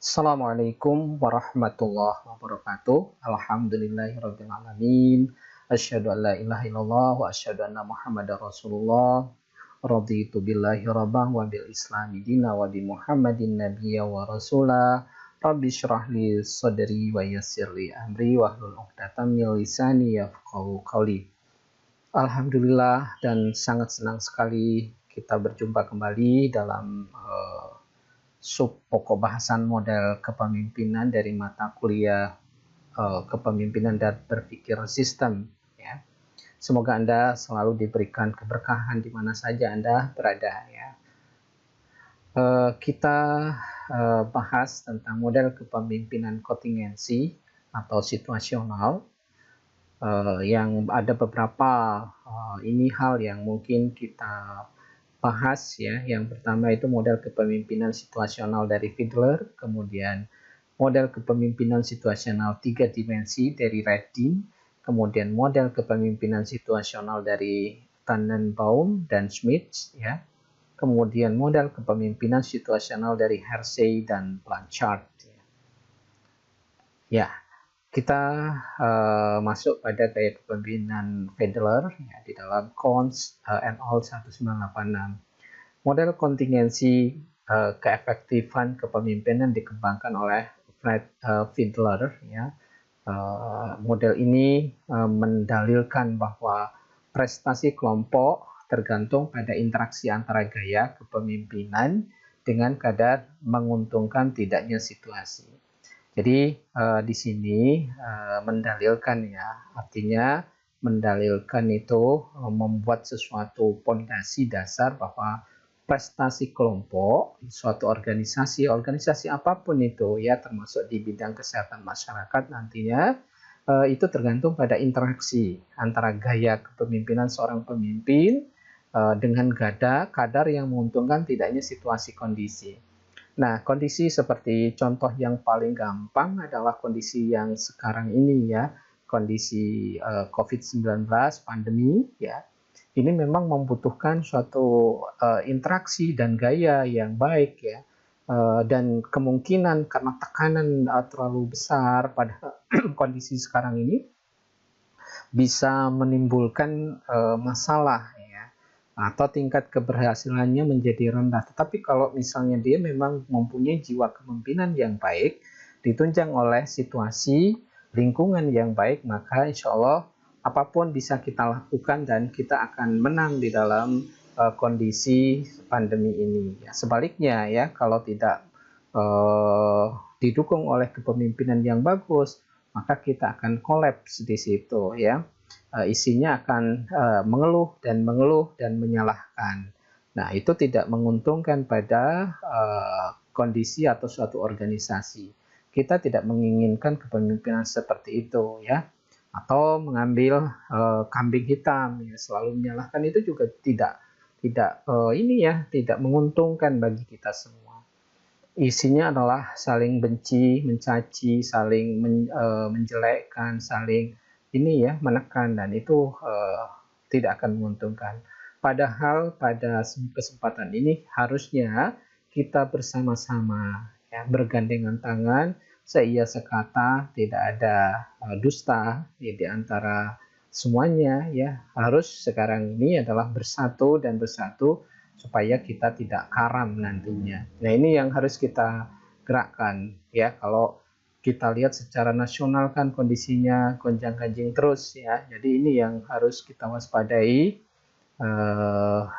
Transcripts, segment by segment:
Assalamualaikum warahmatullahi wabarakatuh. Alhamdulillahirabbil alamin. Asyhadu an la ilaha illallah wa asyhadu anna Muhammadar Rasulullah. Raditu billahi rabbah wa bil islami dina wa bi Muhammadin nabiyya wa rasula. Rabbi syrah li sadri wa yassir li amri wa hlul 'uqdatam min lisani yafqahu qawli. Alhamdulillah dan sangat senang sekali kita berjumpa kembali dalam sub pokok bahasan model kepemimpinan dari mata kuliah kepemimpinan dan berpikir sistem, ya. Semoga Anda selalu diberikan keberkahan di mana saja Anda berada, ya. Kita bahas tentang model kepemimpinan kontingensi atau situasional, yang ada beberapa ini hal yang mungkin kita bahas, ya. Yang pertama itu model kepemimpinan situasional dari Fiedler, kemudian model kepemimpinan situasional 3 dimensi dari Redin, kemudian model kepemimpinan situasional dari Tannenbaum dan Schmidt, ya. Kemudian model kepemimpinan situasional dari Hersey dan Blanchard, ya. Ya, kita masuk pada gaya kepemimpinan Fiedler, ya, di dalam Cons et al. 1986. Model kontingensi keefektifan kepemimpinan dikembangkan oleh Fiedler, ya. Model ini mendalilkan bahwa prestasi kelompok tergantung pada interaksi antara gaya kepemimpinan dengan kadar menguntungkan tidaknya situasi. Jadi di sini mendalilkan, ya, artinya mendalilkan itu membuat sesuatu pondasi dasar bahwa prestasi kelompok suatu organisasi apapun itu, ya, termasuk di bidang kesehatan masyarakat nantinya, itu tergantung pada interaksi antara gaya kepemimpinan seorang pemimpin dengan kadar yang menguntungkan tidaknya situasi kondisi. Nah, kondisi seperti contoh yang paling gampang adalah kondisi yang sekarang ini, ya, kondisi COVID-19 pandemi, ya. Ini memang membutuhkan suatu interaksi dan gaya yang baik, ya. Dan kemungkinan karena tekanan terlalu besar pada kondisi sekarang ini bisa menimbulkan masalah, ya, atau tingkat keberhasilannya menjadi rendah. Tetapi kalau misalnya dia memang mempunyai jiwa kepemimpinan yang baik, ditunjang oleh situasi lingkungan yang baik, maka insya Allah apapun bisa kita lakukan dan kita akan menang di dalam kondisi pandemi ini. Ya, sebaliknya, ya, kalau tidak didukung oleh kepemimpinan yang bagus, maka kita akan kolaps di situ, ya. Isinya akan mengeluh dan menyalahkan. Nah, itu tidak menguntungkan pada kondisi atau suatu organisasi. Kita tidak menginginkan kepemimpinan seperti itu, ya. Atau mengambil kambing hitam, ya, selalu menyalahkan, itu juga tidak menguntungkan bagi kita semua. Isinya adalah saling benci, mencaci, saling menjelekkan, saling menekan, dan itu tidak akan menguntungkan. Padahal pada kesempatan ini harusnya kita bersama-sama, ya, bergandengan tangan, seia sekata, tidak ada dusta, ya, di antara semuanya, ya. Harus sekarang ini adalah bersatu supaya kita tidak karam nantinya. Nah, ini yang harus kita gerakkan, ya. Kalau kita lihat secara nasional kan kondisinya gonjang-ganjing terus, ya. Jadi ini yang harus kita waspadai,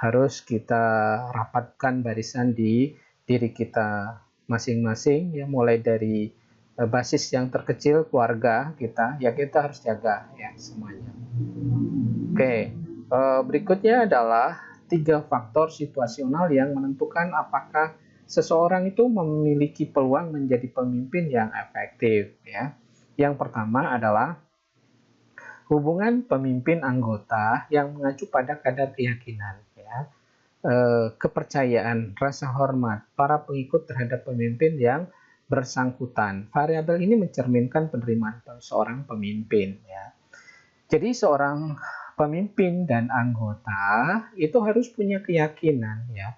harus kita rapatkan barisan di diri kita masing-masing, ya, mulai dari basis yang terkecil keluarga kita, ya, kita harus jaga, ya, semuanya. Oke, berikutnya adalah 3 faktor situasional yang menentukan apakah seseorang itu memiliki peluang menjadi pemimpin yang efektif, ya. Yang pertama adalah hubungan pemimpin anggota yang mengacu pada kadar keyakinan, ya. Kepercayaan, rasa hormat para pengikut terhadap pemimpin yang bersangkutan. Variabel ini mencerminkan penerimaan seorang pemimpin, ya. Jadi seorang pemimpin dan anggota itu harus punya keyakinan, ya,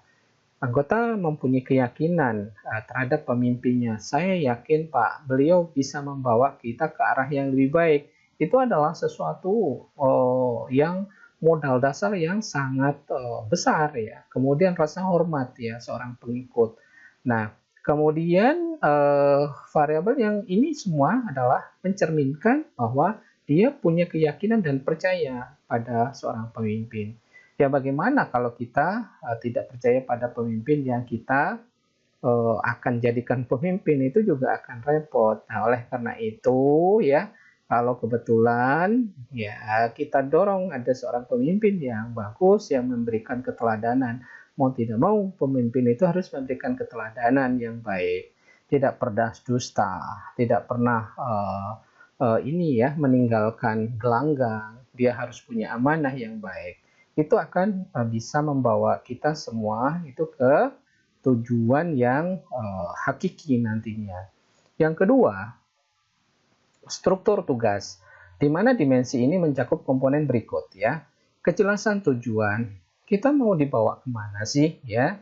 Anggota mempunyai keyakinan terhadap pemimpinnya. Saya yakin Pak, beliau bisa membawa kita ke arah yang lebih baik. Itu adalah sesuatu yang modal dasar yang sangat besar ya. Kemudian rasa hormat ya seorang pengikut. Nah, kemudian variabel yang ini semua adalah mencerminkan bahwa dia punya keyakinan dan percaya pada seorang pemimpin. Ya bagaimana kalau kita tidak percaya pada pemimpin yang kita akan jadikan pemimpin, itu juga akan repot. Nah, oleh karena itu ya, kalau kebetulan ya kita dorong ada seorang pemimpin yang bagus yang memberikan keteladanan. Mau tidak mau pemimpin itu harus memberikan keteladanan yang baik, tidak pernah dusta, tidak pernah ini ya meninggalkan gelanggang. Dia harus punya amanah yang baik. Itu akan bisa membawa kita semua itu ke tujuan yang hakiki nantinya. Yang kedua, struktur tugas, di mana dimensi ini mencakup komponen berikut ya. Kejelasan tujuan, kita mau dibawa kemana sih ya?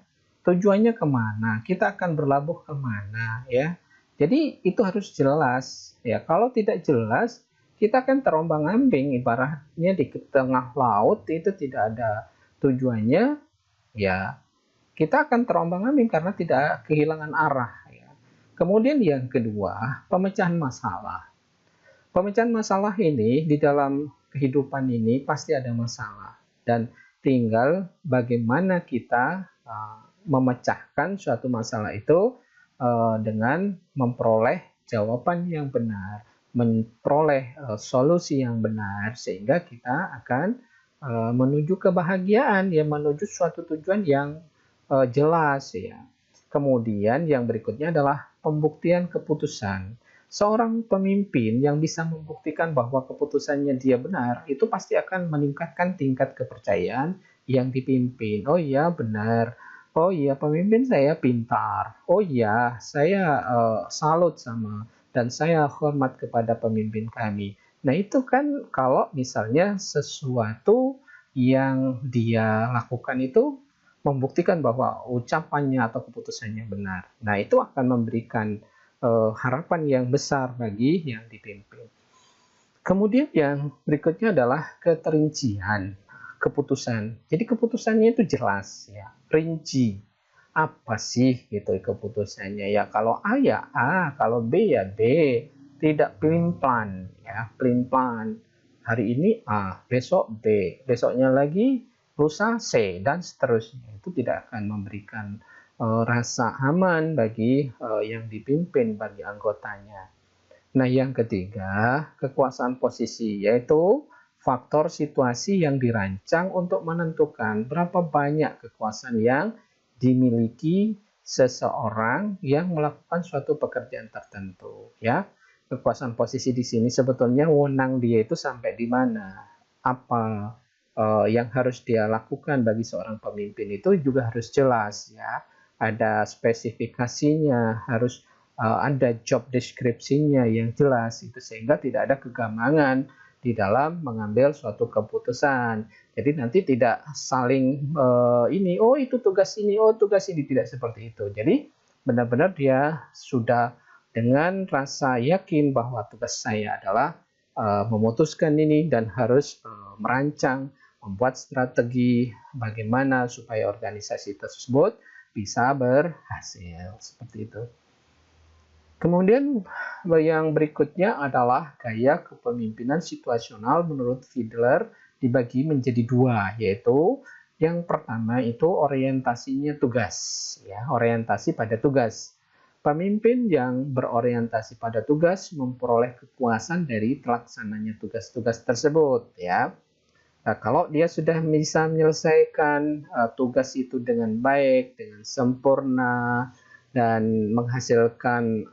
Tujuannya kemana? Kita akan berlabuh kemana ya? Jadi itu harus jelas ya. Kalau tidak jelas, kita akan terombang-ambing, ibaratnya di tengah laut itu tidak ada tujuannya, ya kita akan terombang-ambing karena tidak kehilangan arah ya. Kemudian yang kedua, pemecahan masalah. Pemecahan masalah ini di dalam kehidupan ini pasti ada masalah, dan tinggal bagaimana kita memecahkan suatu masalah itu dengan memperoleh jawaban yang benar, memperoleh solusi yang benar, sehingga kita akan menuju kebahagiaan, ya menuju suatu tujuan yang jelas ya. Kemudian yang berikutnya adalah pembuktian keputusan. Seorang pemimpin yang bisa membuktikan bahwa keputusannya dia benar, itu pasti akan meningkatkan tingkat kepercayaan yang dipimpin. Oh iya benar. Oh iya pemimpin saya pintar. Oh iya saya salut sama dan saya hormat kepada pemimpin kami. Nah itu kan kalau misalnya sesuatu yang dia lakukan itu membuktikan bahwa ucapannya atau keputusannya benar. Nah itu akan memberikan harapan yang besar bagi yang dipimpin. Kemudian yang berikutnya adalah keterincian keputusan. Jadi keputusannya itu jelas ya, rinci. Apa sih gitu keputusannya ya? Kalau A ya A, kalau B ya B. Tidak pelin-pelan ya, pelin-pelan. Hari ini A, besok B, besoknya lagi lusa C dan seterusnya. Itu tidak akan memberikan rasa aman bagi yang dipimpin, bagi anggotanya. Nah, yang ketiga, kekuasaan posisi, yaitu faktor situasi yang dirancang untuk menentukan berapa banyak kekuasaan yang dimiliki seseorang yang melakukan suatu pekerjaan tertentu. Ya, kekuasaan posisi di sini sebetulnya wewenang dia itu sampai di mana, apa yang harus dia lakukan bagi seorang pemimpin itu juga harus jelas ya. Ada spesifikasinya, harus ada job deskripsinya yang jelas itu, sehingga tidak ada kegambangan di dalam mengambil suatu keputusan. Jadi nanti tidak saling ini, oh itu tugas ini, oh tugas ini, tidak seperti itu. Jadi benar-benar dia sudah dengan rasa yakin bahwa tugas saya adalah memutuskan ini dan harus merancang, membuat strategi bagaimana supaya organisasi tersebut bisa berhasil, seperti itu. Kemudian yang berikutnya adalah gaya kepemimpinan situasional menurut Fiedler dibagi menjadi dua, yaitu yang pertama itu orientasinya tugas, ya, orientasi pada tugas. Pemimpin yang berorientasi pada tugas memperoleh kepuasan dari pelaksananya tugas-tugas tersebut, ya. Nah, kalau dia sudah bisa menyelesaikan tugas itu dengan baik, dengan sempurna, dan menghasilkan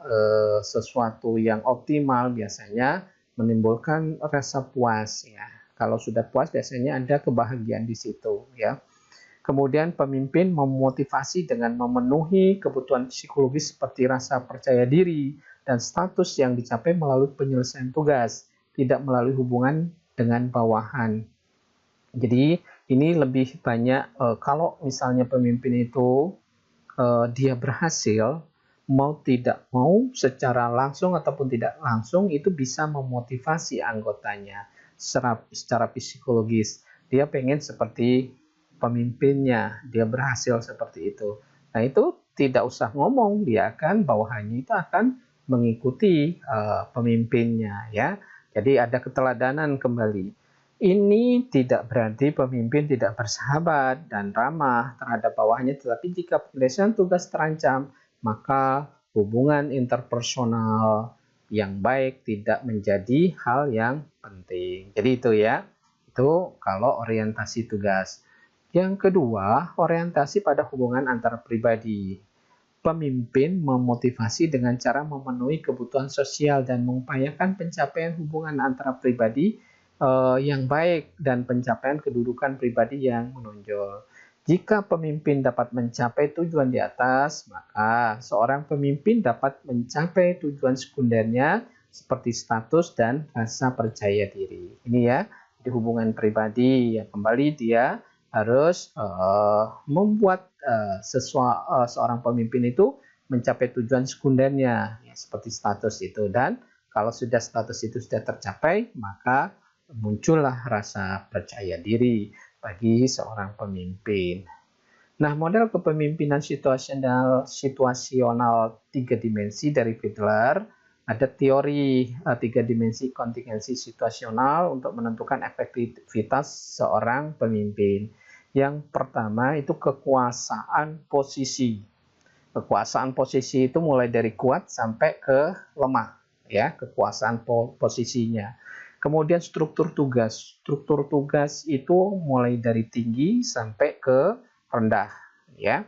sesuatu yang optimal, biasanya menimbulkan rasa puas ya. Kalau sudah puas biasanya ada kebahagiaan di situ ya. Kemudian pemimpin memotivasi dengan memenuhi kebutuhan psikologis seperti rasa percaya diri dan status yang dicapai melalui penyelesaian tugas, tidak melalui hubungan dengan bawahan. Jadi ini lebih banyak kalau misalnya pemimpin itu dia berhasil, mau tidak mau secara langsung ataupun tidak langsung itu bisa memotivasi anggotanya secara psikologis. Dia pengen seperti pemimpinnya, dia berhasil seperti itu. Nah, itu tidak usah ngomong, dia akan bawahannya itu akan mengikuti pemimpinnya ya. Jadi ada keteladanan kembali. Ini tidak berarti pemimpin tidak bersahabat dan ramah terhadap bawahannya, tetapi jika penyelesaian tugas terancam, maka hubungan interpersonal yang baik tidak menjadi hal yang penting. Jadi itu ya, itu kalau orientasi tugas. Yang kedua, orientasi pada hubungan antar pribadi. Pemimpin memotivasi dengan cara memenuhi kebutuhan sosial dan mengupayakan pencapaian hubungan antara pribadi yang baik dan pencapaian kedudukan pribadi yang menonjol. Jika pemimpin dapat mencapai tujuan di atas, maka seorang pemimpin dapat mencapai tujuan sekundernya seperti status dan rasa percaya diri. Ini ya, di hubungan pribadi ya, kembali dia harus membuat seorang pemimpin itu mencapai tujuan sekundernya ya, seperti status itu, dan kalau sudah status itu sudah tercapai maka muncullah rasa percaya diri bagi seorang pemimpin. Nah, model kepemimpinan situasional 3 dimensi dari Fiedler, ada teori 3 dimensi kontingensi situasional untuk menentukan efektivitas seorang pemimpin. Yang pertama itu kekuasaan posisi. Kekuasaan posisi itu mulai dari kuat sampai ke lemah, ya, kekuasaan posisinya. Kemudian struktur tugas. Struktur tugas itu mulai dari tinggi sampai ke rendah, ya.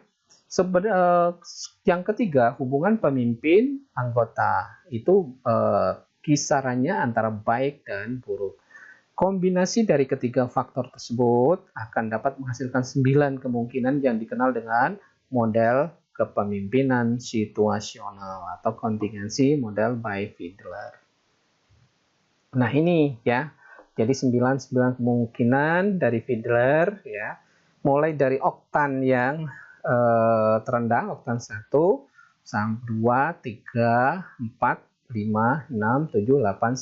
Yang ketiga, hubungan pemimpin anggota itu kisarannya antara baik dan buruk. Kombinasi dari ketiga faktor tersebut akan dapat menghasilkan 9 kemungkinan yang dikenal dengan model kepemimpinan situasional atau kontingensi model by Fiedler. Nah, ini ya. Jadi 9 kemungkinan dari Fiedler ya. Mulai dari oktan yang terendah, oktan 1, 2, 3, 4, 5, 6, 7, 8,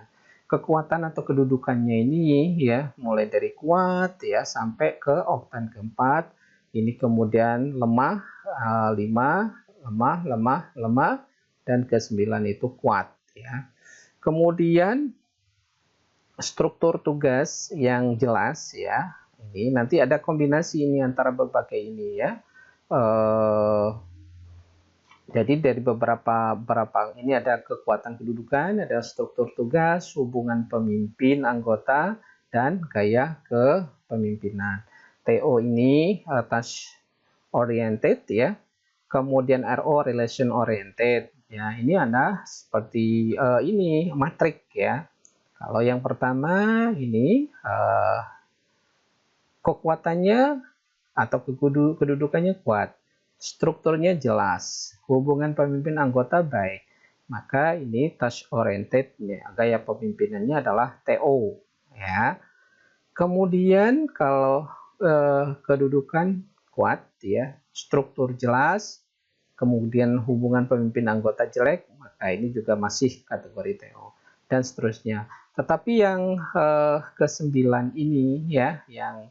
9. Kekuatan atau kedudukannya ini ya, mulai dari kuat ya sampai ke oktan keempat. Ini kemudian lemah, 5, lemah, dan ke-9 itu kuat ya. Kemudian struktur tugas yang jelas ya. Ini nanti ada kombinasi ini antara berbagai ini ya. Jadi dari beberapa ini ada kekuatan kedudukan, ada struktur tugas, hubungan pemimpin anggota, dan gaya kepemimpinan. TO ini task oriented ya. Kemudian RO relation oriented. Ya, ini ada seperti ini matrik ya. Kalau yang pertama ini kekuatannya atau kedudukannya kuat, strukturnya jelas, hubungan pemimpin anggota baik, maka ini task oriented ya, gaya pemimpinannya adalah TO ya. Kemudian kalau kedudukan kuat ya, struktur jelas, kemudian hubungan pemimpin anggota jelek, maka ini juga masih kategori TO dan seterusnya. Tetapi yang ke-9 ini ya, yang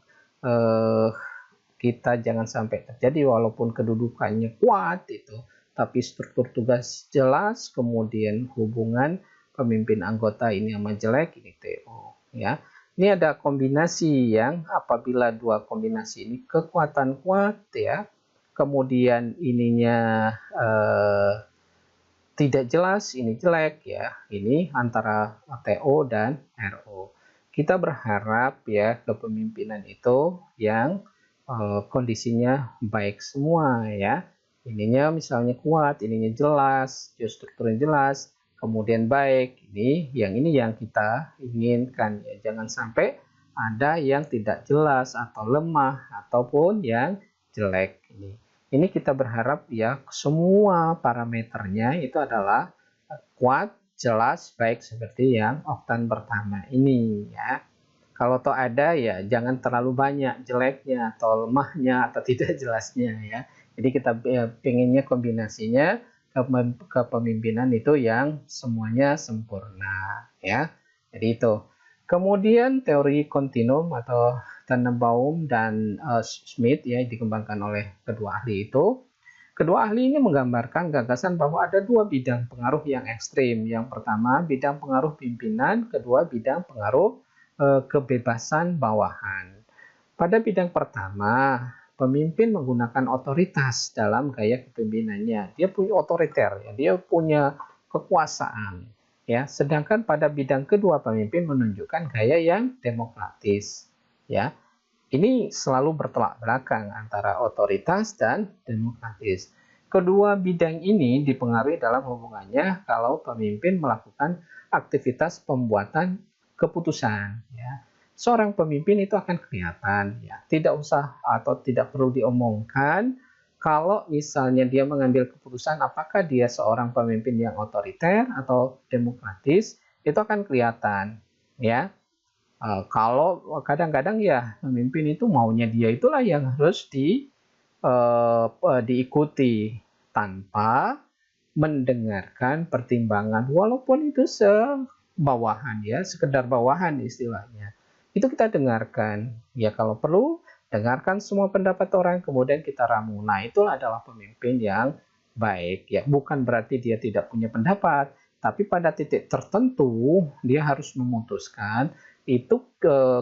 kita jangan sampai terjadi walaupun kedudukannya kuat itu, tapi struktur tugas jelas, kemudian hubungan pemimpin anggota ini sama jelek, ini TO ya. Ini ada kombinasi yang apabila dua kombinasi ini kekuatan kuat ya, kemudian ininya tidak jelas, ini jelek ya, ini antara TO dan RO. Kita berharap ya kepemimpinan itu yang kondisinya baik semua ya. Ininya misalnya kuat, ininya jelas, strukturnya jelas, kemudian baik. Ini yang kita inginkan ya. Jangan sampai ada yang tidak jelas atau lemah ataupun yang jelek ini. Ini kita berharap ya semua parameternya itu adalah kuat, jelas, baik seperti yang oktan pertama ini ya. Kalau ada ya jangan terlalu banyak jeleknya atau lemahnya atau tidak jelasnya ya. Jadi kita pengennya kombinasinya kepemimpinan itu yang semuanya sempurna, ya. Jadi itu. Kemudian teori kontinum atau Tannenbaum dan Schmidt ya dikembangkan oleh kedua ahli itu. Kedua ahli ini menggambarkan gagasan bahwa ada dua bidang pengaruh yang ekstrim. Yang pertama bidang pengaruh pimpinan, kedua bidang pengaruh kebebasan bawahan. Pada bidang pertama, pemimpin menggunakan otoritas dalam gaya kepemimpinannya. Dia punya otoriter, ya. Dia punya kekuasaan. Ya, sedangkan pada bidang kedua, pemimpin menunjukkan gaya yang demokratis. Ya, ini selalu bertolak belakang antara otoritas dan demokratis. Kedua bidang ini dipengaruhi dalam hubungannya kalau pemimpin melakukan aktivitas pembuatan keputusan. Ya. Seorang pemimpin itu akan kelihatan, ya, tidak usah atau tidak perlu diomongkan kalau misalnya dia mengambil keputusan apakah dia seorang pemimpin yang otoriter atau demokratis, itu akan kelihatan, ya. Kalau kadang-kadang ya pemimpin itu maunya dia itulah yang harus diikuti tanpa mendengarkan pertimbangan walaupun itu sebawahan ya, sekedar bawahan istilahnya. Itu kita dengarkan. Ya kalau perlu dengarkan semua pendapat orang kemudian kita ramu. Nah, itulah adalah pemimpin yang baik ya. Bukan berarti dia tidak punya pendapat, tapi pada titik tertentu dia harus memutuskan itu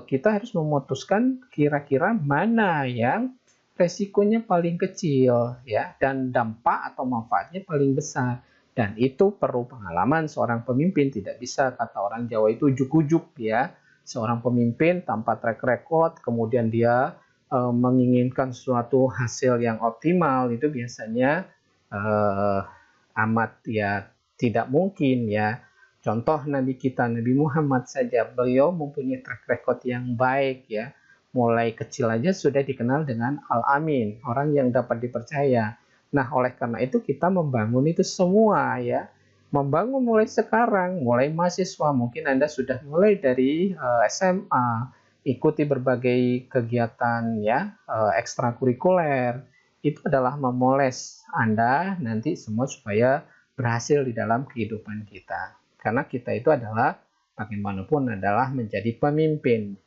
kita harus memutuskan kira-kira mana yang resikonya paling kecil ya dan dampak atau manfaatnya paling besar dan itu perlu pengalaman seorang pemimpin. Tidak bisa kata orang Jawa itu ujuk-ujuk ya seorang pemimpin tanpa track record kemudian dia menginginkan suatu hasil yang optimal itu biasanya amat ya tidak mungkin ya. Contoh Nabi kita, Nabi Muhammad saja, beliau mempunyai track record yang baik ya. Mulai kecil aja sudah dikenal dengan Al-Amin, orang yang dapat dipercaya. Nah, oleh karena itu kita membangun itu semua ya. Membangun mulai sekarang, mulai mahasiswa, mungkin Anda sudah mulai dari SMA, ikuti berbagai kegiatan ya, ekstrakurikuler. Itu adalah memoles Anda nanti semua supaya berhasil di dalam kehidupan kita. Karena kita itu adalah bagaimanapun adalah menjadi pemimpin.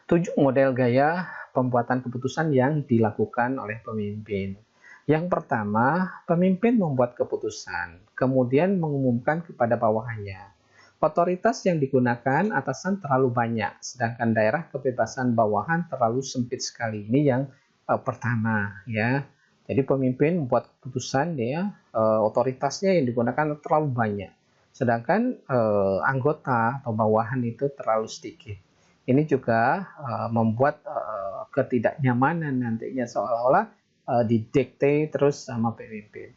7 model gaya pembuatan keputusan yang dilakukan oleh pemimpin. Yang pertama, pemimpin membuat keputusan, kemudian mengumumkan kepada bawahannya. Otoritas yang digunakan atasan terlalu banyak, sedangkan daerah kebebasan bawahan terlalu sempit sekali. Ini yang pertama, ya. Jadi pemimpin membuat keputusan, ya, otoritasnya yang digunakan terlalu banyak. Sedangkan anggota atau bawahan itu terlalu sedikit. Ini juga membuat ketidaknyamanan nantinya seolah-olah didikte terus sama pemimpin.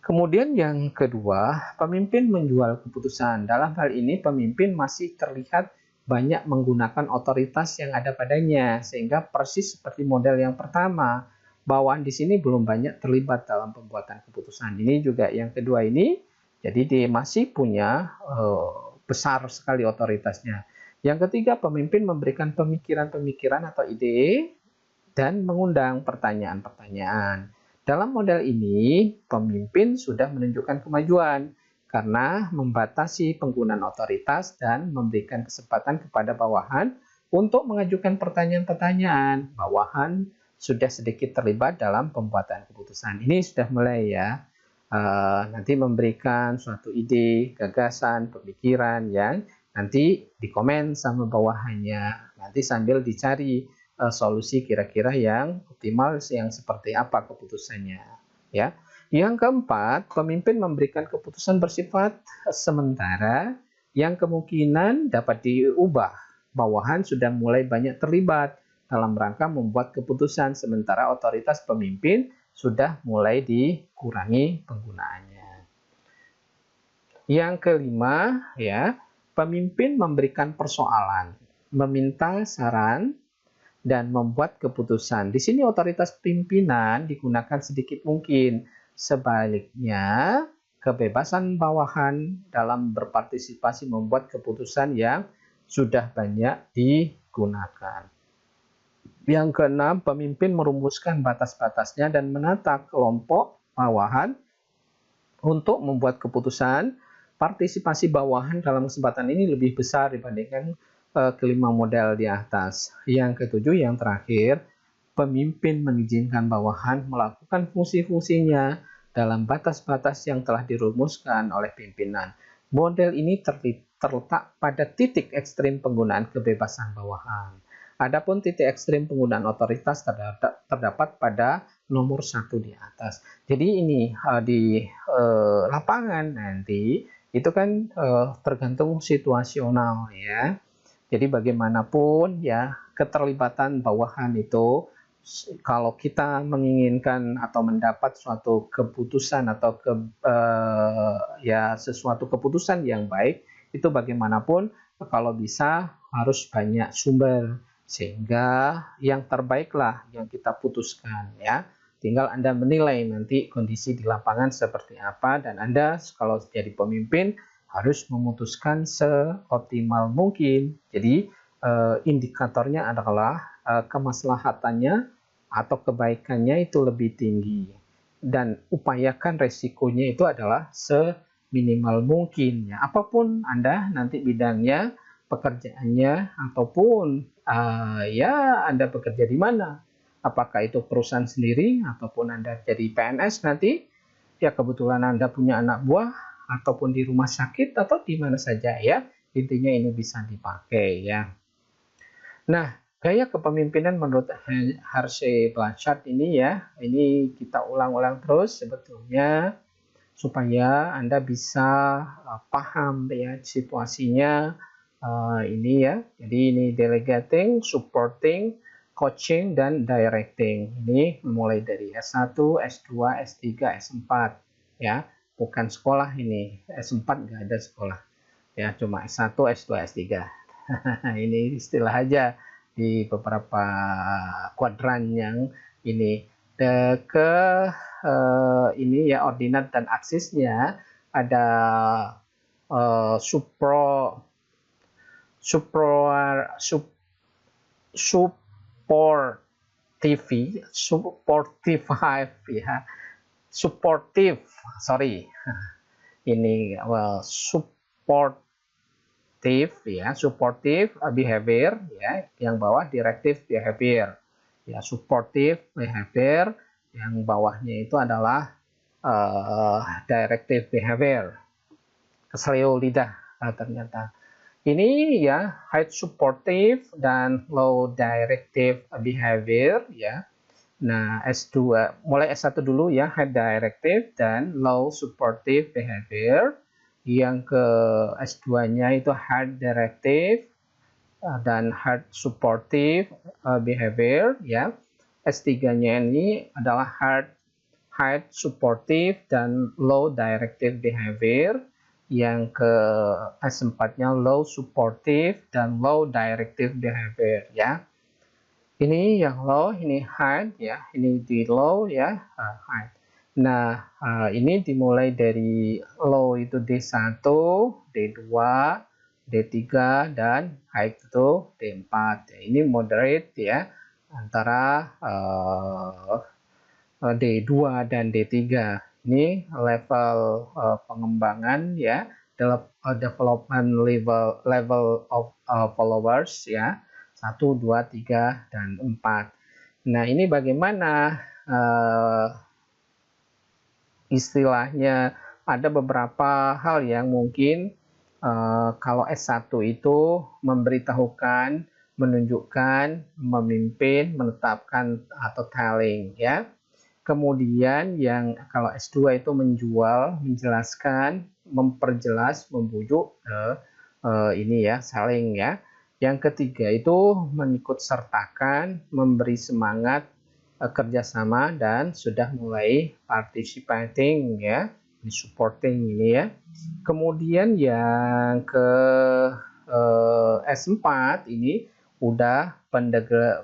Kemudian yang kedua, pemimpin menjual keputusan. Dalam hal ini pemimpin masih terlihat banyak menggunakan otoritas yang ada padanya sehingga persis seperti model yang pertama. Bawahan di sini belum banyak terlibat dalam pembuatan keputusan. Ini juga yang kedua ini. Jadi dia masih punya besar sekali otoritasnya. Yang ketiga, pemimpin memberikan pemikiran-pemikiran atau ide dan mengundang pertanyaan-pertanyaan. Dalam model ini, pemimpin sudah menunjukkan kemajuan karena membatasi penggunaan otoritas dan memberikan kesempatan kepada bawahan untuk mengajukan pertanyaan-pertanyaan. Bawahan sudah sedikit terlibat dalam pembuatan keputusan. Ini sudah mulai ya. Nanti memberikan suatu ide, gagasan, pemikiran yang nanti dikomen sama bawahannya. Nanti sambil dicari solusi kira-kira yang optimal yang seperti apa keputusannya. Ya. Yang keempat, pemimpin memberikan keputusan bersifat sementara yang kemungkinan dapat diubah. Bawahan sudah mulai banyak terlibat dalam rangka membuat keputusan sementara otoritas pemimpin sudah mulai dikurangi penggunaannya. Yang kelima, ya, pemimpin memberikan persoalan, meminta saran, dan membuat keputusan. Di sini otoritas pimpinan digunakan sedikit mungkin. Sebaliknya, kebebasan bawahan dalam berpartisipasi membuat keputusan yang sudah banyak digunakan. Yang keenam, pemimpin merumuskan batas-batasnya dan menata kelompok bawahan untuk membuat keputusan. Partisipasi bawahan dalam kesempatan ini lebih besar dibandingkan kelima model di atas. Yang ketujuh, yang terakhir, pemimpin mengizinkan bawahan melakukan fungsi-fungsinya dalam batas-batas yang telah dirumuskan oleh pimpinan. Model ini terletak pada titik ekstrim penggunaan kebebasan bawahan. Adapun titik ekstrim penggunaan otoritas terdapat pada nomor 1 di atas. Jadi ini di lapangan nanti itu kan tergantung situasional ya. Jadi bagaimanapun ya keterlibatan bawahan itu kalau kita menginginkan atau mendapat suatu keputusan atau ya sesuatu keputusan yang baik itu bagaimanapun kalau bisa harus banyak sumber sehingga yang terbaiklah yang kita putuskan ya. Tinggal Anda menilai nanti kondisi di lapangan seperti apa dan Anda kalau jadi pemimpin harus memutuskan seoptimal mungkin. Jadi indikatornya adalah kemaslahatannya atau kebaikannya itu lebih tinggi dan upayakan resikonya itu adalah seminimal mungkin ya. Apapun Anda nanti bidangnya, pekerjaannya ataupun ya Anda bekerja di mana, apakah itu perusahaan sendiri ataupun Anda jadi PNS nanti, ya kebetulan Anda punya anak buah ataupun di rumah sakit atau di mana saja ya, intinya ini bisa dipakai ya. Nah, gaya kepemimpinan menurut Hershey Blanchard ini ya, ini kita ulang-ulang terus sebetulnya supaya Anda bisa paham ya situasinya ini ya. Jadi ini delegating, supporting, coaching, dan directing. Ini mulai dari S1, S2, S3, S4 ya. Bukan sekolah ini. S4 nggak ada sekolah. Ya, cuma S1, S2, S3. Ini istilah aja di beberapa kuadran yang ini ke ini ya ordinat dan aksisnya ada supportive ya supportive sorry ini supportive behavior ya, yang bawah directive behavior ya. Supportive behavior yang bawahnya itu adalah directive behavior. Keselio lidah ternyata ini ya, high supportive dan low directive behavior ya. Nah, S2 mulai S1 dulu ya, high directive dan low supportive behavior. Yang ke S2-nya itu hard directive dan hard supportive behavior ya. S3-nya ini adalah hard supportive dan low directive behavior. Yang ke S4-nya low supportive dan low directive behavior ya. Ini yang low, ini high ya, ini di low ya, high. Nah, ini dimulai dari low itu D1, D2, D3, dan high itu D4. Ini moderate ya, antara D2 dan D3. Ini level pengembangan ya, development level of followers ya. 1, 2, 3, dan 4. Nah, ini bagaimana istilahnya ada beberapa hal yang mungkin kalau S1 itu memberitahukan, menunjukkan, memimpin, menetapkan atau telling ya. Kemudian yang kalau S2 itu menjual, menjelaskan, memperjelas, membujuk ini ya, selling ya. Yang ketiga itu mengikut sertakan, memberi semangat kerjasama dan sudah mulai participating ya, supporting ini ya. Kemudian yang ke S4 ini udah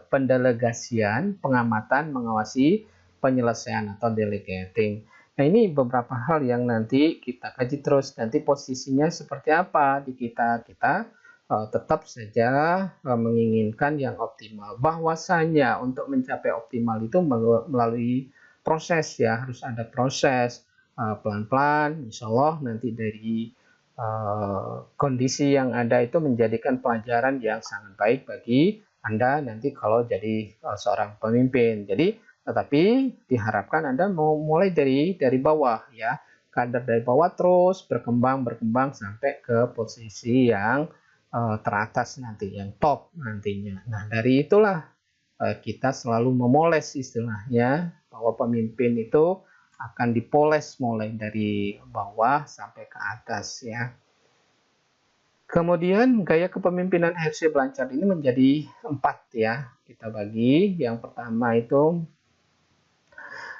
pendelegasian, pengamatan, mengawasi penyelesaian atau delegating. Nah, ini beberapa hal yang nanti kita kaji terus. Nanti posisinya seperti apa di kita tetap saja menginginkan yang optimal. Bahwasanya untuk mencapai optimal itu melalui proses ya, harus ada proses pelan-pelan. Insya Allah nanti dari kondisi yang ada itu menjadikan pelajaran yang sangat baik bagi Anda nanti kalau jadi seorang pemimpin. Jadi tetapi diharapkan Anda mau mulai dari bawah ya, kader dari bawah terus berkembang sampai ke posisi yang teratas nanti, yang top nantinya. Nah, dari itulah kita selalu memoles istilahnya, bahwa pemimpin itu akan dipoles mulai dari bawah sampai ke atas ya. Kemudian gaya kepemimpinan HFC Blanchard ini menjadi 4 ya, kita bagi. Yang pertama itu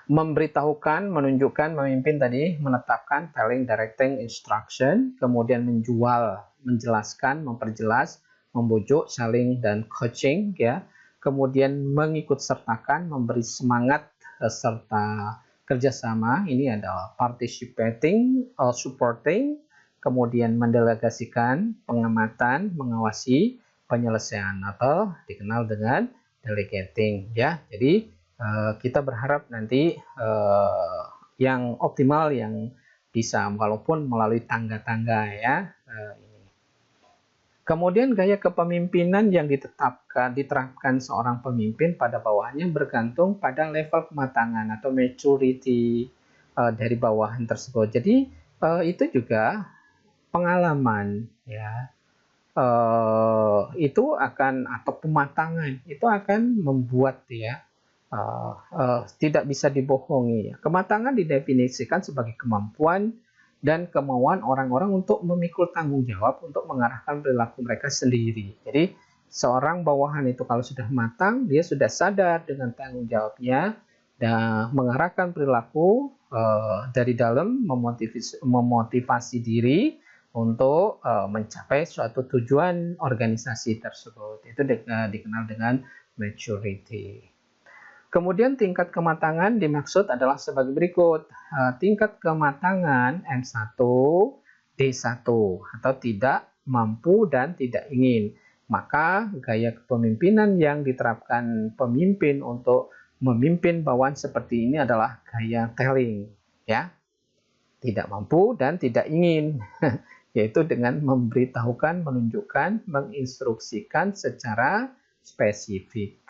memberitahukan, menunjukkan, memimpin tadi, menetapkan, telling, directing, instruction, kemudian menjual, menjelaskan, memperjelas, membujuk, selling, dan coaching ya. Kemudian mengikut sertakan, memberi semangat serta kerjasama, ini adalah participating, supporting, kemudian mendelegasikan, pengamatan, mengawasi, penyelesaian atau dikenal dengan delegating ya. Jadi kita berharap nanti yang optimal, yang bisa walaupun melalui tangga-tangga ya. Kemudian gaya kepemimpinan yang diterapkan seorang pemimpin pada bawahannya bergantung pada level kematangan atau maturity dari bawahan tersebut. Jadi itu juga pengalaman ya. Itu akan, atau pematangan itu akan membuat ya tidak bisa dibohongi. Kematangan didefinisikan sebagai kemampuan dan kemauan orang-orang untuk memikul tanggung jawab untuk mengarahkan perilaku mereka sendiri. Jadi seorang bawahan itu kalau sudah matang, dia sudah sadar dengan tanggung jawabnya dan mengarahkan perilaku dari dalam, memotivasi diri untuk mencapai suatu tujuan organisasi tersebut. Itu dikenal dengan maturity. Kemudian tingkat kematangan dimaksud adalah sebagai berikut. Tingkat kematangan M1, D1 atau tidak mampu dan tidak ingin. Maka gaya kepemimpinan yang diterapkan pemimpin untuk memimpin bawahan seperti ini adalah gaya telling ya. Tidak mampu dan tidak ingin. Yaitu dengan memberitahukan, menunjukkan, menginstruksikan secara spesifik.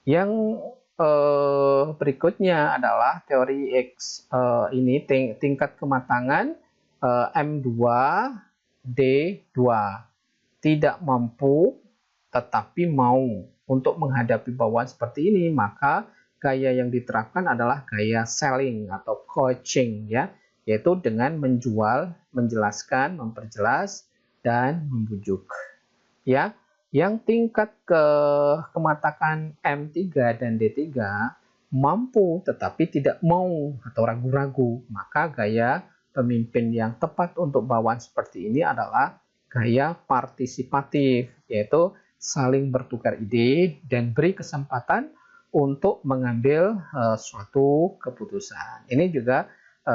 Yang berikutnya adalah teori X, ini tingkat kematangan M2 D2, tidak mampu tetapi mau untuk menghadapi bawahan seperti ini, maka gaya yang diterapkan adalah gaya selling atau coaching ya, yaitu dengan menjual, menjelaskan, memperjelas, dan membujuk ya. Yang tingkat kematangan M3 dan D3 mampu tetapi tidak mau atau ragu-ragu, maka gaya pemimpin yang tepat untuk bawahan seperti ini adalah gaya partisipatif, yaitu saling bertukar ide dan beri kesempatan untuk mengambil suatu keputusan. Ini juga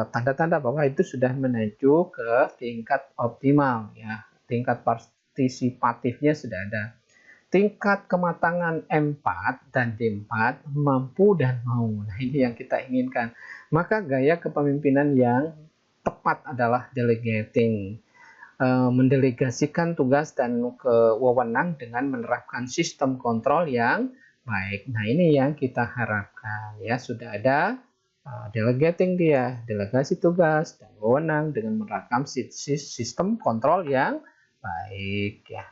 tanda-tanda bahwa itu sudah menuju ke tingkat optimal ya, tingkat partisipatifnya sudah ada. Tingkat kematangan M4 dan D4 mampu dan mau. Nah, ini yang kita inginkan. Maka gaya kepemimpinan yang tepat adalah delegating, mendelegasikan tugas dan wewenang dengan menerapkan sistem kontrol yang baik. Nah, ini yang kita harapkan ya, sudah ada delegating dia, delegasi tugas dan wewenang dengan menerapkan sistem kontrol yang baik ya.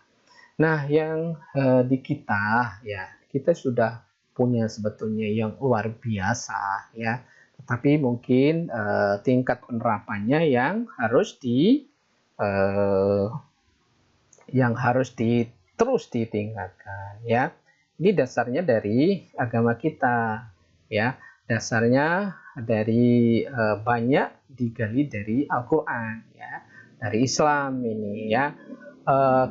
Nah, yang di kita ya, kita sudah punya sebetulnya yang luar biasa ya, tetapi mungkin tingkat penerapannya yang harus terus ditingkatkan ya. Ini dasarnya dari agama kita ya, dasarnya dari banyak digali dari Al-Quran ya, dari Islam ini ya.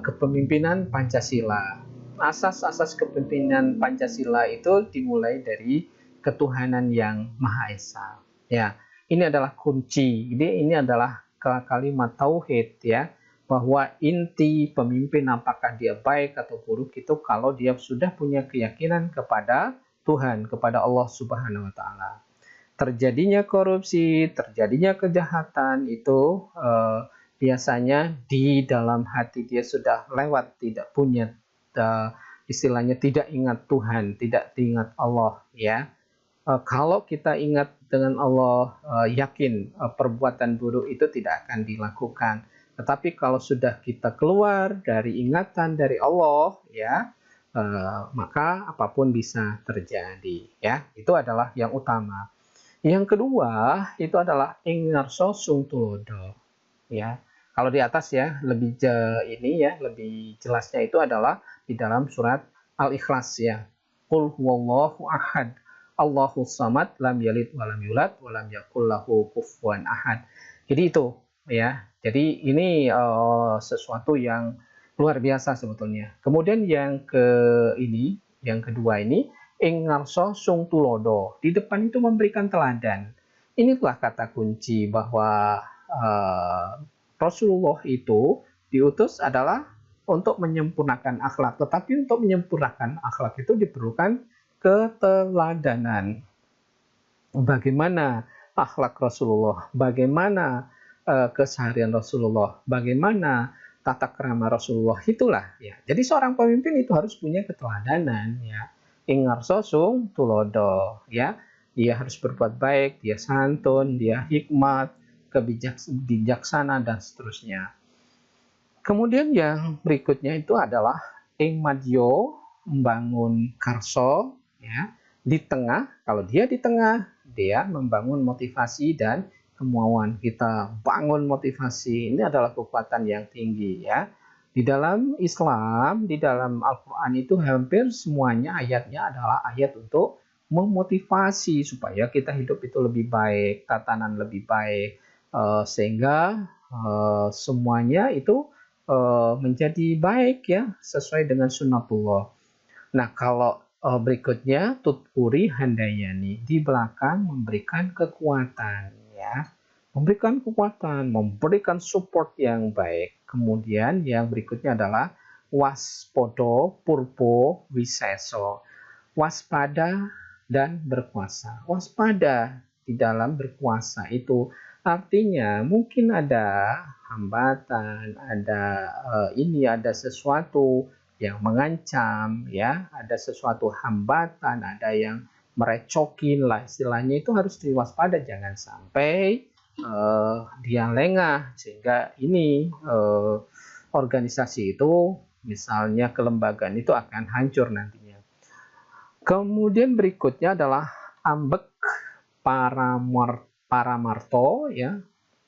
Kepemimpinan Pancasila. Asas-asas kepemimpinan Pancasila itu dimulai dari ketuhanan yang Maha Esa. Ya, ini adalah kunci. Ini adalah kalimat tauhid ya. bahwa inti pemimpin apakah dia baik atau buruk itu kalau dia sudah punya keyakinan kepada Tuhan, kepada Allah Subhanahu wa taala. Terjadinya korupsi, terjadinya kejahatan itu biasanya di dalam hati dia sudah lewat, tidak punya istilahnya tidak ingat Tuhan, tidak ingat Allah, ya. Kalau kita ingat dengan Allah, yakin perbuatan buruk itu tidak akan dilakukan. Tetapi kalau sudah kita keluar dari ingatan dari Allah, ya, maka apapun bisa terjadi, ya. Itu adalah yang utama. Yang kedua itu adalah ing ngarsa sung tulodo, ya. Kalau di atas ya lebih jelasnya itu adalah di dalam surat Al-Ikhlas, ya. Qul huwallahu ahad, Allahus samad, lam yalid walam yulad walam yakul lahu kufuwan ahad. Jadi itu, ya. Jadi ini sesuatu yang luar biasa sebetulnya. Kemudian yang kedua ini ing ngarsa sung tulodo. Di depan itu memberikan teladan. Inilah kata kunci bahwa Rasulullah itu diutus adalah untuk menyempurnakan akhlak. Tetapi untuk menyempurnakan akhlak itu diperlukan keteladanan. Bagaimana akhlak Rasulullah, bagaimana keseharian Rasulullah, bagaimana tata krama Rasulullah, itulah, ya. Jadi seorang pemimpin itu harus punya keteladanan, ya. Ing ngarsa sung tulodo, ya. Dia harus berbuat baik, dia santun, dia hikmat, bijaksana, dan seterusnya. Kemudian yang berikutnya itu adalah ing madyo membangun karso, ya. Di tengah, kalau dia di tengah, dia membangun motivasi dan kemauan. Kita bangun motivasi, ini adalah kekuatan yang tinggi, ya. Di dalam Islam, di dalam Al-Quran itu hampir semuanya ayatnya adalah ayat untuk memotivasi supaya kita hidup itu lebih baik, tatanan lebih baik, sehingga semuanya itu menjadi baik, ya, sesuai dengan sunnatullah. Nah, kalau berikutnya tutpuri handayani, di belakang memberikan kekuatan, ya. Memberikan kekuatan, memberikan support yang baik. Kemudian yang berikutnya adalah waspodo purpo wiseso. Waspada dan berkuasa. Waspada di dalam berkuasa itu artinya mungkin ada hambatan, ada sesuatu yang mengancam, ya, ada sesuatu hambatan, ada yang merecokin lah istilahnya, itu harus diwaspada, jangan sampai dia lengah sehingga ini organisasi itu, misalnya kelembagaan itu akan hancur nantinya. Kemudian berikutnya adalah ambek paramarto, ya,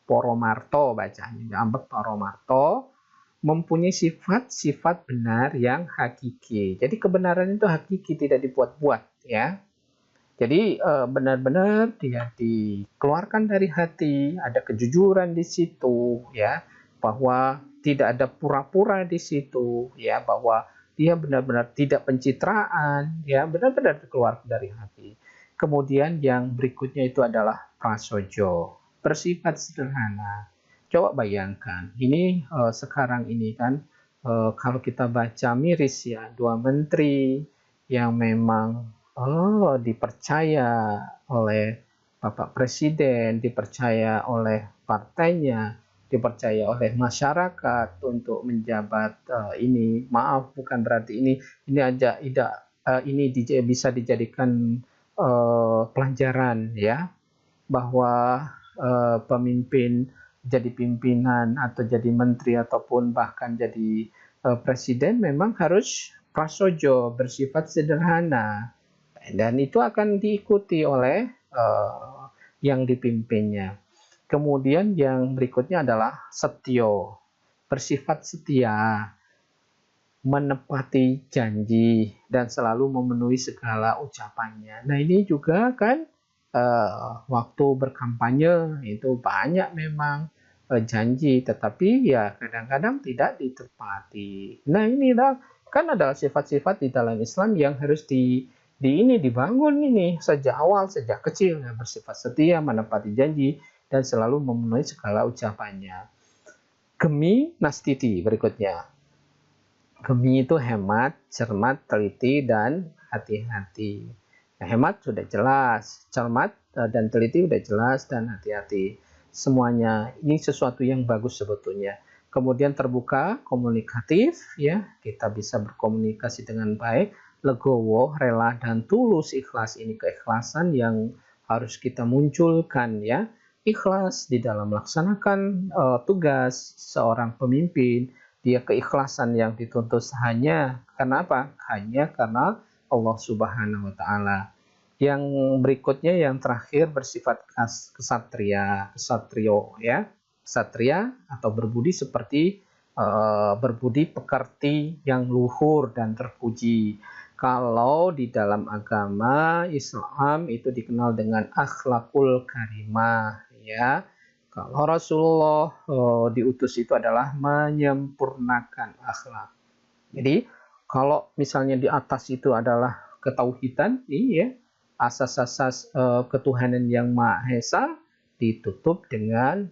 poromarto bacanya, ambek paramarto, mempunyai sifat-sifat benar yang hakiki. Jadi kebenaran itu hakiki, tidak dibuat-buat, ya. Jadi benar-benar dia dikeluarkan dari hati, ada kejujuran di situ, ya, bahwa tidak ada pura-pura di situ, ya, bahwa dia benar-benar tidak pencitraan, ya, benar-benar keluar dari hati. Kemudian yang berikutnya itu adalah prasojo, bersifat sederhana. Coba bayangkan, ini sekarang ini kan kalau kita baca miris, ya, dua menteri yang memang dipercaya oleh Bapak Presiden, dipercaya oleh partainya, dipercaya oleh masyarakat untuk menjabat ini. Maaf, bukan berarti ini aja ini bisa dijadikan pelajaran, ya, bahwa pemimpin jadi pimpinan atau jadi menteri ataupun bahkan jadi presiden memang harus prasojo, bersifat sederhana, dan itu akan diikuti oleh yang dipimpinnya. Kemudian yang berikutnya adalah setio, bersifat setia, menepati janji, dan selalu memenuhi segala ucapannya. Nah, ini juga kan waktu berkampanye itu banyak memang janji, tetapi ya kadang-kadang tidak ditepati. Nah, inilah kan adalah sifat-sifat di dalam Islam yang harus dibangun ini sejak awal, sejak kecil, ya, bersifat setia, menepati janji, dan selalu memenuhi segala ucapannya. Gemi nastiti berikutnya. Gemi itu hemat, cermat, teliti, dan hati-hati. Nah, hemat sudah jelas, cermat dan teliti sudah jelas, dan hati-hati. Semuanya ini sesuatu yang bagus sebetulnya. Kemudian terbuka, komunikatif, ya kita bisa berkomunikasi dengan baik, legowo, rela, dan tulus. Ikhlas ini keikhlasan yang harus kita munculkan, ya. Ikhlas di dalam melaksanakan tugas seorang pemimpin, dia keikhlasan yang dituntut hanya karena apa? Hanya karena Allah Subhanahu wa taala. Yang berikutnya yang terakhir bersifat kesatria, kesatrio ya. Kesatria atau berbudi seperti berbudi pekerti yang luhur dan terpuji. Kalau di dalam agama Islam itu dikenal dengan akhlakul karimah ya. Kalau Rasulullah diutus itu adalah menyempurnakan akhlak. Jadi kalau misalnya di atas itu adalah ketauhidan, iya, asas-asas ketuhanan yang Maha Esa ditutup dengan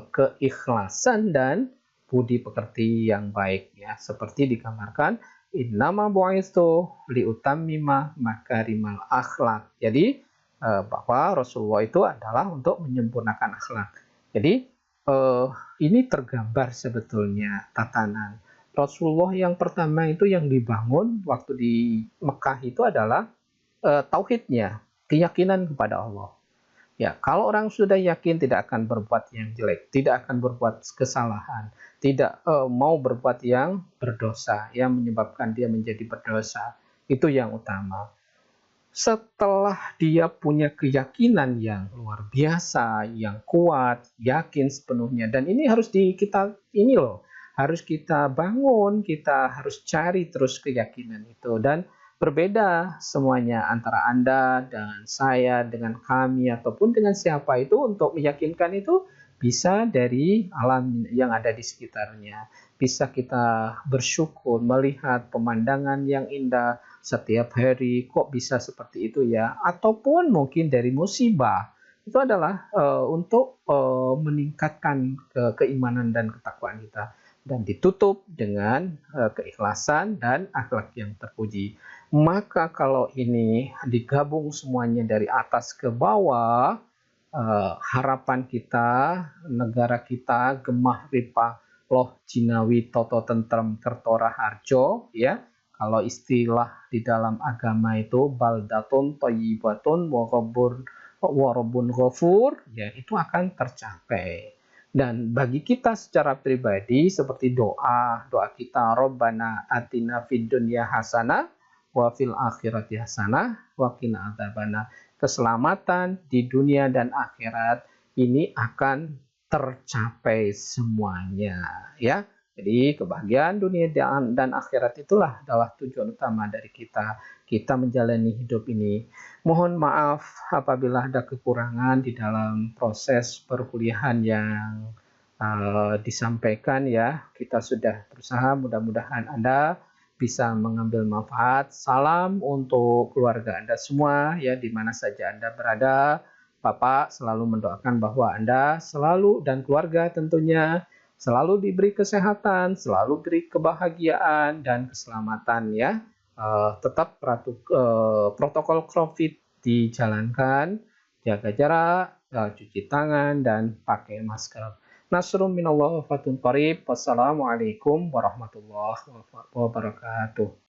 keikhlasan dan budi pekerti yang baik ya, seperti digambarkan innama bu'istu liutammima makarimal akhlak. Jadi bahwa Rasulullah itu adalah untuk menyempurnakan akhlak. Jadi ini tergambar sebetulnya tatanan Rasulullah yang pertama itu yang dibangun waktu di Mekah itu adalah tauhidnya, keyakinan kepada Allah. Ya, kalau orang sudah yakin tidak akan berbuat yang jelek, tidak akan berbuat kesalahan, tidak mau berbuat yang berdosa, yang menyebabkan dia menjadi berdosa, itu yang utama. Setelah dia punya keyakinan yang luar biasa, yang kuat, yakin sepenuhnya, dan ini harus kita ini loh, harus kita bangun, kita harus cari terus keyakinan itu, dan berbeda semuanya antara Anda dan saya dengan kami ataupun dengan siapa itu untuk meyakinkan itu bisa dari alam yang ada di sekitarnya. Bisa kita bersyukur melihat pemandangan yang indah setiap hari, kok bisa seperti itu ya, ataupun mungkin dari musibah. Itu adalah untuk meningkatkan keimanan dan ketakwaan kita, dan ditutup dengan keikhlasan dan akhlak yang terpuji. Maka kalau ini digabung semuanya dari atas ke bawah, harapan kita, negara kita gemah ripah loh jinawi toto tentrem kertora harjo ya. Kalau istilah di dalam agama itu baldatun thayyibatun wa rabbun ghafur, ya itu akan tercapai. Dan bagi kita secara pribadi seperti doa kita Rabbana atina fid dunya hasanah wa fil akhirati hasanah wa qina adzabannar. Keselamatan di dunia dan akhirat ini akan tercapai semuanya ya. Jadi kebahagiaan dunia dan akhirat itulah adalah tujuan utama dari kita menjalani hidup ini. Mohon maaf apabila ada kekurangan di dalam proses perkuliahan yang disampaikan ya. Kita sudah berusaha, mudah-mudahan Anda bisa mengambil manfaat. Salam untuk keluarga Anda semua ya, di mana saja Anda berada. Bapak selalu mendoakan bahwa Anda selalu dan keluarga tentunya selalu diberi kesehatan, selalu diberi kebahagiaan dan keselamatan ya. Tetap protokol COVID dijalankan, jaga jarak, cuci tangan, dan pakai masker. Nasrum minallah wa fatun qarib. Wassalamualaikum warahmatullahi wabarakatuh.